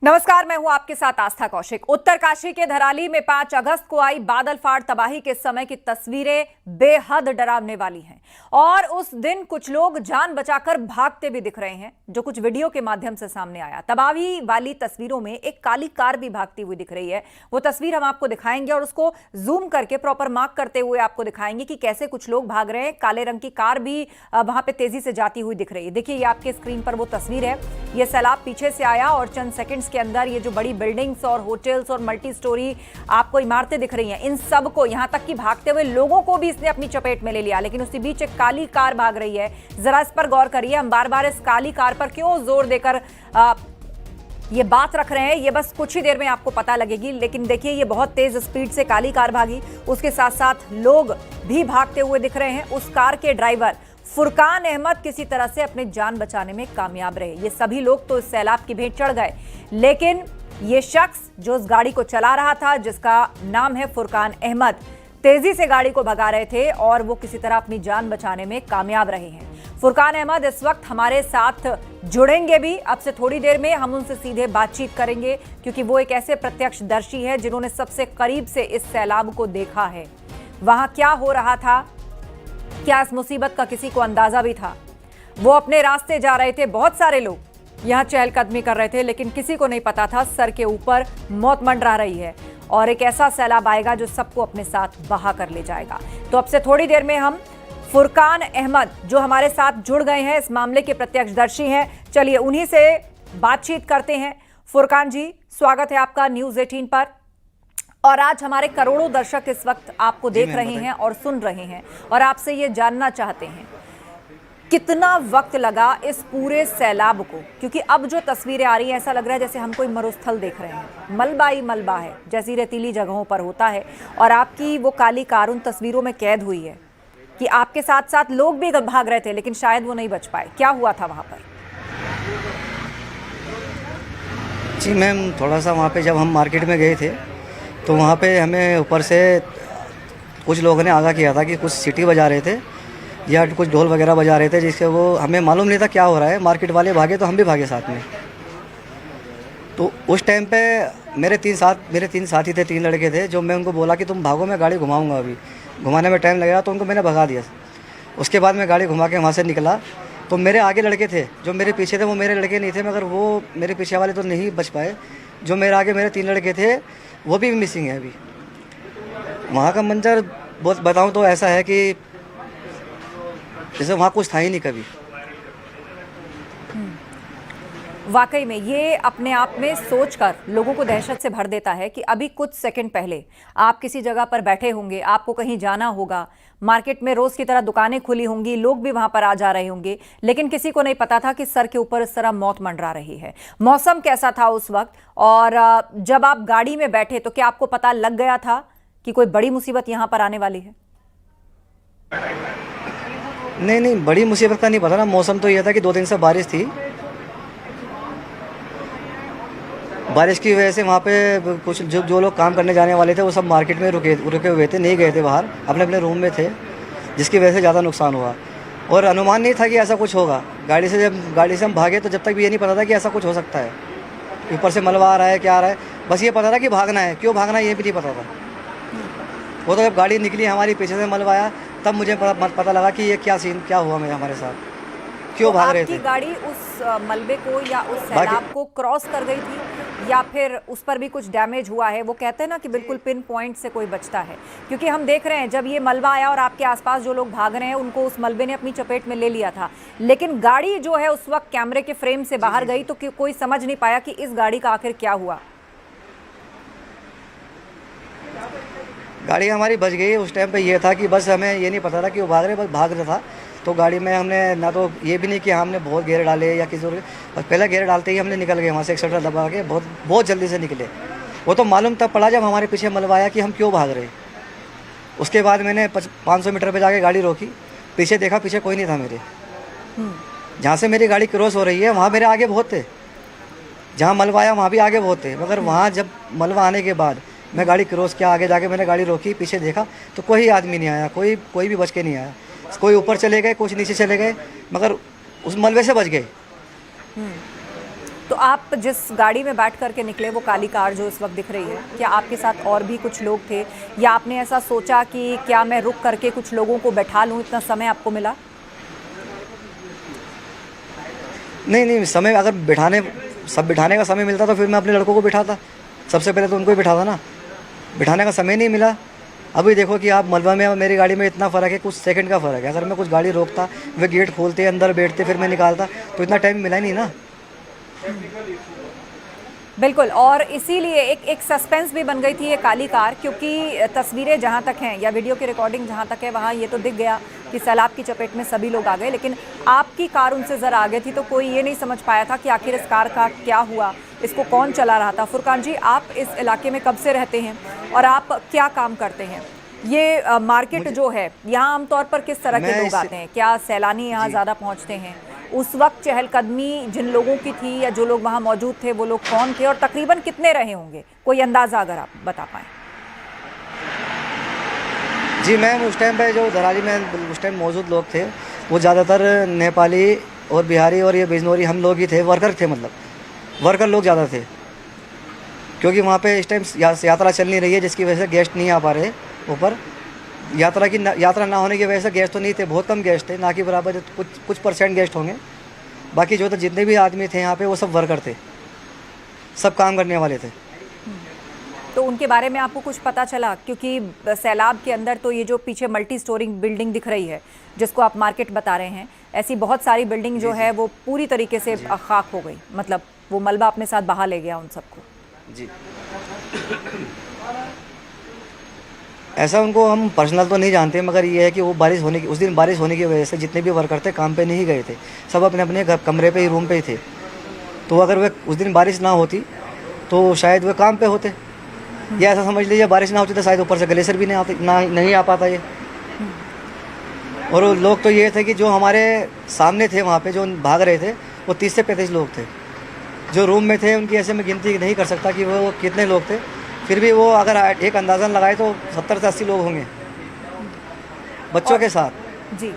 नमस्कार, मैं हूं आपके साथ आस्था कौशिक। उत्तरकाशी के धराली में 5 अगस्त को आई बादल फाड़ तबाही के समय की तस्वीरें बेहद डरावने वाली हैं और उस दिन कुछ लोग जान बचाकर भागते भी दिख रहे हैं, जो कुछ वीडियो के माध्यम से सामने आया। तबाही वाली तस्वीरों में एक काली कार भी भागती हुई दिख रही है। वो तस्वीर हम आपको दिखाएंगे और उसको जूम करके प्रॉपर मार्क करते हुए आपको दिखाएंगे कि कैसे कुछ लोग भाग रहे हैं। काले रंग की कार भी वहां पे तेजी से जाती हुई दिख रही है। देखिए, ये आपके स्क्रीन पर वो तस्वीर है। ये सैलाब पीछे से आया और चंद सेकंड्स के अंदर ये जो बड़ी बिल्डिंग्स और होटल्स और मल्टी स्टोरी आपको इमारतें दिख रही हैं, इन सब को, यहां तक कि भागते हुए लोगों को भी इसने अपनी चपेट में ले लिया। लेकिन उसी बीच एक काली कार भाग रही है। जरा इस पर गौर करिए। हम बार बार इस काली कार पर क्यों जोर देकर ये बात रख रहे हैं, ये बस कुछ ही देर में आपको पता लगेगी। लेकिन देखिए, ये बहुत तेज स्पीड से काली कार भागी, उसके साथ साथ लोग भी भागते हुए दिख रहे हैं। उस कार के ड्राइवर फुरकान अहमद किसी तरह से अपनी जान बचाने में कामयाब रहे। ये सभी लोग तो इस सैलाब की भेंट चढ़ गए, लेकिन ये शख्स जो उस गाड़ी को चला रहा था, जिसका नाम है फुरकान अहमद, तेजी से गाड़ी को भगा रहे थे और वो किसी तरह अपनी जान बचाने में कामयाब रहे हैं। फुरकान अहमद इस वक्त हमारे साथ जुड़ेंगे भी। अब से थोड़ी देर में हम उनसे सीधे बातचीत करेंगे, क्योंकि वो एक ऐसे प्रत्यक्षदर्शी है जिन्होंने सबसे करीब से इस सैलाब को देखा है। वहां क्या हो रहा था, क्या इस मुसीबत का किसी को अंदाजा भी था? वो अपने रास्ते जा रहे थे, बहुत सारे लोग यहां चहलकदमी कर रहे थे, लेकिन किसी को नहीं पता था सर के ऊपर मौत मंडरा रही है और एक ऐसा सैलाब आएगा जो सबको अपने साथ बहा कर ले जाएगा। तो अब से थोड़ी देर में हम फुरकान अहमद, जो हमारे साथ जुड़ गए हैं, इस मामले के प्रत्यक्षदर्शी हैं, चलिए उन्हीं से बातचीत करते हैं। फुरकान जी, स्वागत है आपका न्यूज़ 18 पर। और आज हमारे करोड़ों दर्शक इस वक्त आपको देख रहे हैं और सुन रहे हैं, और आपसे ये जानना चाहते हैं कितना वक्त लगा इस पूरे सैलाब को, क्योंकि अब जो तस्वीरें आ रही हैं ऐसा लग रहा है जैसे हम कोई मरुस्थल देख रहे हैं। मलबा ही मलबा है, जैसी रेतीली जगहों पर होता है। और आपकी वो काली कार उन तस्वीरों में कैद हुई है कि आपके साथ साथ लोग भी भाग रहे थे, लेकिन शायद वो नहीं बच पाए। क्या हुआ था वहां पर? जी मैम, थोड़ा सा वहाँ पे जब हम मार्केट में गए थे तो वहाँ पे हमें ऊपर से कुछ लोगों ने आगाह किया था कि कुछ सीटी बजा रहे थे या कुछ ढोल वगैरह बजा रहे थे, जिससे वो हमें मालूम नहीं था क्या हो रहा है। मार्केट वाले भागे तो हम भी भागे साथ में। तो उस टाइम पे मेरे तीन साथी थे, 3 लड़के थे, जो मैं उनको बोला कि तुम भागो, मैं गाड़ी घुमाऊँगा, अभी घुमाने में टाइम लगेगा, तो उनको मैंने भगा दिया। उसके बाद मैं गाड़ी घुमा के वहाँ से निकला तो मेरे आगे लड़के थे, जो मेरे पीछे थे वो मेरे लड़के नहीं थे, मगर वो मेरे पीछे वाले तो नहीं बच पाए। जो मेरे आगे मेरे 3 लड़के थे वो भी मिसिंग है अभी। वहाँ का मंजर बहुत बताऊँ तो ऐसा है कि जैसे वहाँ कुछ था ही नहीं कभी। वाकई में ये अपने आप में सोचकर लोगों को दहशत से भर देता है कि अभी कुछ सेकंड पहले आप किसी जगह पर बैठे होंगे, आपको कहीं जाना होगा, मार्केट में रोज की तरह दुकानें खुली होंगी, लोग भी वहां पर आ जा रहे होंगे, लेकिन किसी को नहीं पता था कि सर के ऊपर इस तरह मौत मंडरा रही है। मौसम कैसा था उस वक्त, और जब आप गाड़ी में बैठे तो क्या आपको पता लग गया था कि कोई बड़ी मुसीबत यहां पर आने वाली है? नहीं, बड़ी मुसीबत का नहीं पता ना। मौसम तो यह था कि 2 दिन से बारिश थी। बारिश की वजह से वहाँ पे कुछ जो लोग काम करने जाने वाले थे वो सब मार्केट में रुके हुए थे, नहीं गए थे बाहर, अपने अपने रूम में थे, जिसकी वजह से ज़्यादा नुकसान हुआ। और अनुमान नहीं था कि ऐसा कुछ होगा। गाड़ी से हम भागे तो जब तक भी ये नहीं पता था कि ऐसा कुछ हो सकता है। ऊपर से मलबा आ रहा है, क्या आ रहा है, बस ये पता था कि भागना है। क्यों भागना है ये भी नहीं पता था। वो तो जब गाड़ी निकली हमारी, पीछे से मलबा आया, तब मुझे पता लगा कि ये क्या सीन, क्या हुआ हमारे साथ, क्यों भाग रहे थे। आपकी गाड़ी उस मलबे को या उस सैलाब को क्रॉस कर गई थी, या फिर उस पर भी कुछ डैमेज हुआ है? वो कहते हैं ना कि बिल्कुल पिन पॉइंट से कोई बचता है, क्योंकि हम देख रहे हैं जब ये मलबा आया और आपके आसपास जो लोग भाग रहे हैं उनको उस मलबे ने अपनी चपेट में ले लिया था, लेकिन गाड़ी जो है उस वक्त कैमरे के फ्रेम से बाहर गई, तो कोई समझ नहीं पाया कि इस गाड़ी का आखिर क्या हुआ। गाड़ी हमारी बच गई। उस टाइम पे ये था कि बस हमें ये नहीं पता था कि वो भाग रहे, बस भाग रहा था। तो गाड़ी में हमने ना तो ये भी नहीं कि हमने बहुत गेयर डाले या किसी और, बस पहले गेयर डालते ही हमने निकल गए वहाँ से, एक्सीलेटर दबा के बहुत जल्दी से निकले। वो तो मालूम तब पड़ा जब हमारे पीछे मलबाया कि हम क्यों भाग रहे। उसके बाद मैंने 500 मीटर पर जाके गाड़ी रोकी, पीछे देखा, पीछे कोई नहीं था मेरे। जहाँ से मेरी गाड़ी क्रॉस हो रही है वहाँ मेरे आगे बहुत थे, जहाँ मलबा आया वहाँ भी आगे बहुत थे, मगर वहाँ जब मलबा आने के बाद मैं गाड़ी क्रॉस किया, आगे जाके मैंने गाड़ी रोकी, पीछे देखा तो कोई आदमी नहीं आया, कोई भी बच के नहीं आया। कोई ऊपर चले गए, कुछ नीचे चले गए, मगर उस मलबे से बच गए। तो आप जिस गाड़ी में बैठ करके निकले, वो काली कार जो इस वक्त दिख रही है, क्या आपके साथ और भी कुछ लोग थे, या आपने ऐसा सोचा कि क्या मैं रुक करके कुछ लोगों को बैठा लूं, इतना समय आपको मिला? नहीं, समय अगर बिठाने का समय मिलता तो फिर मैं अपने लड़कों को बिठाता। सबसे पहले तो उनको ही बिठाता ना, बिठाने का समय नहीं मिला। अभी देखो कि आप मलबा में और मेरी गाड़ी में इतना फ़र्क है, कुछ सेकंड का फ़र्क है। अगर मैं कुछ गाड़ी रोकता, वे गेट खोलते, अंदर बैठते, फिर मैं निकालता, तो इतना टाइम मिला ही नहीं ना। बिल्कुल, और इसीलिए एक सस्पेंस भी बन गई थी ये काली कार, क्योंकि तस्वीरें जहां तक हैं या वीडियो की रिकॉर्डिंग जहां तक है, वहां ये तो दिख गया कि सैलाब की चपेट में सभी लोग आ गए, लेकिन आपकी कार उनसे ज़रा आगे थी, तो कोई ये नहीं समझ पाया था कि आखिर इस कार का क्या हुआ, इसको कौन चला रहा था। फुरकान जी, आप इस इलाके में कब से रहते हैं और आप क्या काम करते हैं? ये मार्केट जो है, यहाँ आमतौर पर किस तरह के लोग आते हैं? क्या सैलानी यहाँ ज़्यादा पहुँचते हैं? उस वक्त चहलकदमी जिन लोगों की थी या जो लोग वहाँ मौजूद थे, वो लोग कौन थे और तकरीबन कितने रहे होंगे? कोई अंदाज़ा अगर आप बता पाएँ। जी मैम, उस टाइम पे जो धराली में उस टाइम मौजूद लोग थे, वो ज़्यादातर नेपाली और बिहारी और ये बिजनौरी हम लोग ही थे, वर्कर थे, मतलब वर्कर लोग ज़्यादा थे। क्योंकि वहाँ पे इस टाइम यात्रा चल नहीं रही है, जिसकी वजह से गेस्ट नहीं आ पा रहे ऊपर। यात्रा ना होने की वजह से गेस्ट तो नहीं थे, बहुत कम गेस्ट थे, ना कि बराबर कुछ परसेंट गेस्ट होंगे। बाकी जो तो जितने भी आदमी थे यहाँ पे, वो सब वर्कर थे, सब काम करने वाले थे। तो उनके बारे में आपको कुछ पता चला? क्योंकि सैलाब के अंदर तो ये जो पीछे मल्टी स्टोरी बिल्डिंग दिख रही है, जिसको आप मार्केट बता रहे हैं, ऐसी बहुत सारी बिल्डिंग जो है वो पूरी तरीके से खाक हो गई, मतलब वो मलबा अपने साथ बहा ले गया उन सबको। जी, ऐसा उनको हम पर्सनल तो नहीं जानते, मगर ये है कि वो उस दिन बारिश होने की वजह से जितने भी वर्कर थे काम पे नहीं गए थे, सब अपने अपने कमरे पे ही, रूम पे ही थे। तो अगर वे उस दिन बारिश ना होती तो शायद वे काम पे होते, या ऐसा समझ लीजिए बारिश ना होती तो शायद ऊपर से ग्लेशियर भी नहीं आ पाता ये। और लोग तो ये थे कि जो हमारे सामने थे वहाँ पे जो भाग रहे थे, वो 30 से 35 लोग थे। जो रूम में थे उनकी ऐसे मैं गिनती नहीं कर सकता कि वो कितने लोग थे, फिर भी वो अगर एक अंदाज़न लगाए तो 70 से 80 लोग होंगे, बच्चों के साथ। जी,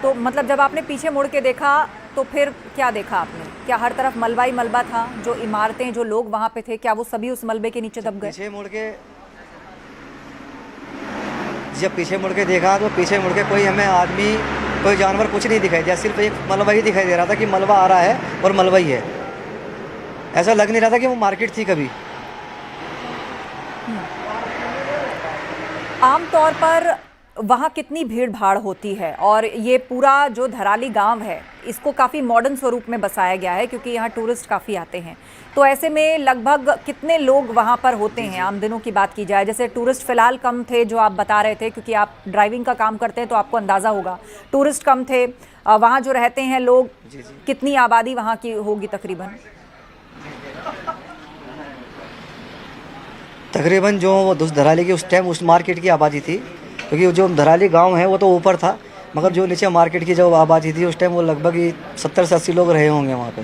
तो मतलब जब आपने पीछे मुड़ के देखा तो फिर क्या देखा आपने? क्या हर तरफ मलबा ही मलबा था? जो इमारतें, जो लोग वहाँ पे थे, क्या वो सभी उस मलबे के नीचे दब गए? जब पीछे मुड़ के देखा तो पीछे मुड़ के कोई हमें आदमी, कोई जानवर, कुछ नहीं दिखाई दिया। सिर्फ एक मलबा ही दिखाई दे रहा था कि मलबा आ रहा है और मलबा ही है। ऐसा लग नहीं रहा था कि वो मार्केट थी कभी। आमतौर पर वहाँ कितनी भीड़ भाड़ होती है? और ये पूरा जो धराली गांव है, इसको काफ़ी मॉडर्न स्वरूप में बसाया गया है, क्योंकि यहाँ टूरिस्ट काफ़ी आते हैं। तो ऐसे में लगभग कितने लोग वहाँ पर होते हैं आम दिनों की बात की जाए? जैसे टूरिस्ट फ़िलहाल कम थे, जो आप बता रहे थे, क्योंकि आप ड्राइविंग का काम करते हैं तो आपको अंदाज़ा होगा। टूरिस्ट कम थे, वहाँ जो रहते हैं लोग, कितनी आबादी वहाँ की होगी तकरीबन? तकरीबन जो वो धराली की उस टाइम उस मार्केट की आबादी थी, क्योंकि जो धराली गांव है वो तो ऊपर था, मगर जो नीचे मार्केट की जो आबादी थी उस टाइम वो लगभग 70 से 80 लोग रहे होंगे वहाँ पे।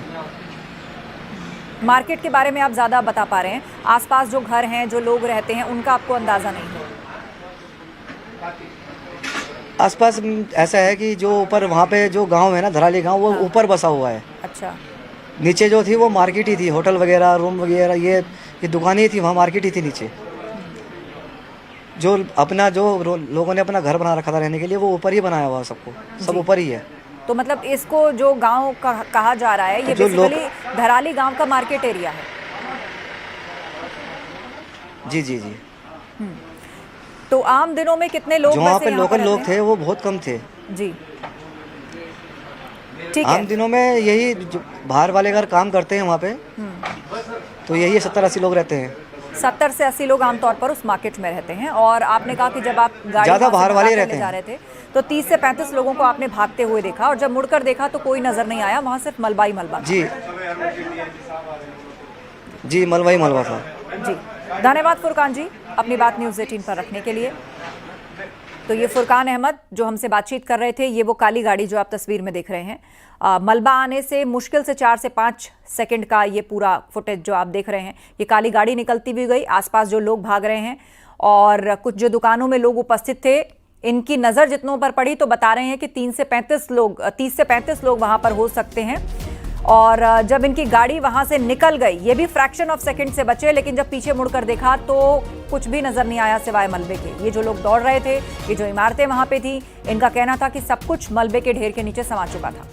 मार्केट के बारे में आप ज़्यादा बता पा रहे हैं, आसपास जो घर हैं, जो लोग रहते हैं, उनका आपको अंदाज़ा नहीं है? आसपास ऐसा है कि जो ऊपर वहाँ पे जो गांव है ना, धराली गांव, वो ऊपर बसा हुआ है। अच्छा। नीचे जो थी वो मार्केट ही थी, होटल वगैरह, रूम वगैरह, ये दुकानें ही थी, वहाँ मार्केट ही थी नीचे। जो अपना जो लोगों ने अपना घर बना रखा था रहने के लिए, वो ऊपर ही बनाया हुआ सबको, सब ऊपर ही है। तो मतलब इसको जो गांव कहा जा रहा है, ये बेसिकली धराली गांव का मार्केट एरिया है। जी जी जी। तो आम दिनों में कितने लोग जो वहाँ पे लोकल लोग थे वो बहुत कम थे जी? ठीक है। आम दिनों में यही जो बाहर वाले अगर काम करते हैं वहाँ पे, तो यही 70-80 लोग रहते हैं। 70 से 80 लोग आमतौर पर उस मार्केट में रहते हैं। और आपने कहा कि जब आप गाड़ी ज़्यादा बाहर वाले रहते जा रहे थे तो 30 से 35 लोगों को आपने भागते हुए देखा, और जब मुड़कर देखा तो कोई नजर नहीं आया, वहाँ सिर्फ मलबा ही मलबा। जी जी, मलबा ही मलबा था। जी, धन्यवाद फुरकान जी अपनी बात न्यूज़ 18 पर रखने के लिए। तो ये फुरकान अहमद जो हमसे बातचीत कर रहे थे, ये वो काली गाड़ी जो आप तस्वीर में देख रहे हैं। मलबा आने से मुश्किल से 4 से 5 सेकंड का ये पूरा फुटेज जो आप देख रहे हैं, ये काली गाड़ी निकलती भी गई, आसपास जो लोग भाग रहे हैं, और कुछ जो दुकानों में लोग उपस्थित थे, इनकी नज़र जितनों पर पड़ी तो बता रहे हैं कि 30 से 35 लोग वहाँ पर हो सकते हैं। और जब इनकी गाड़ी वहां से निकल गई, ये भी फ्रैक्शन ऑफ सेकंड से बचे, लेकिन जब पीछे मुड़कर देखा तो कुछ भी नजर नहीं आया सिवाय मलबे के। ये जो लोग दौड़ रहे थे, ये जो इमारतें वहां पे थी, इनका कहना था कि सब कुछ मलबे के ढेर के नीचे समा चुका था।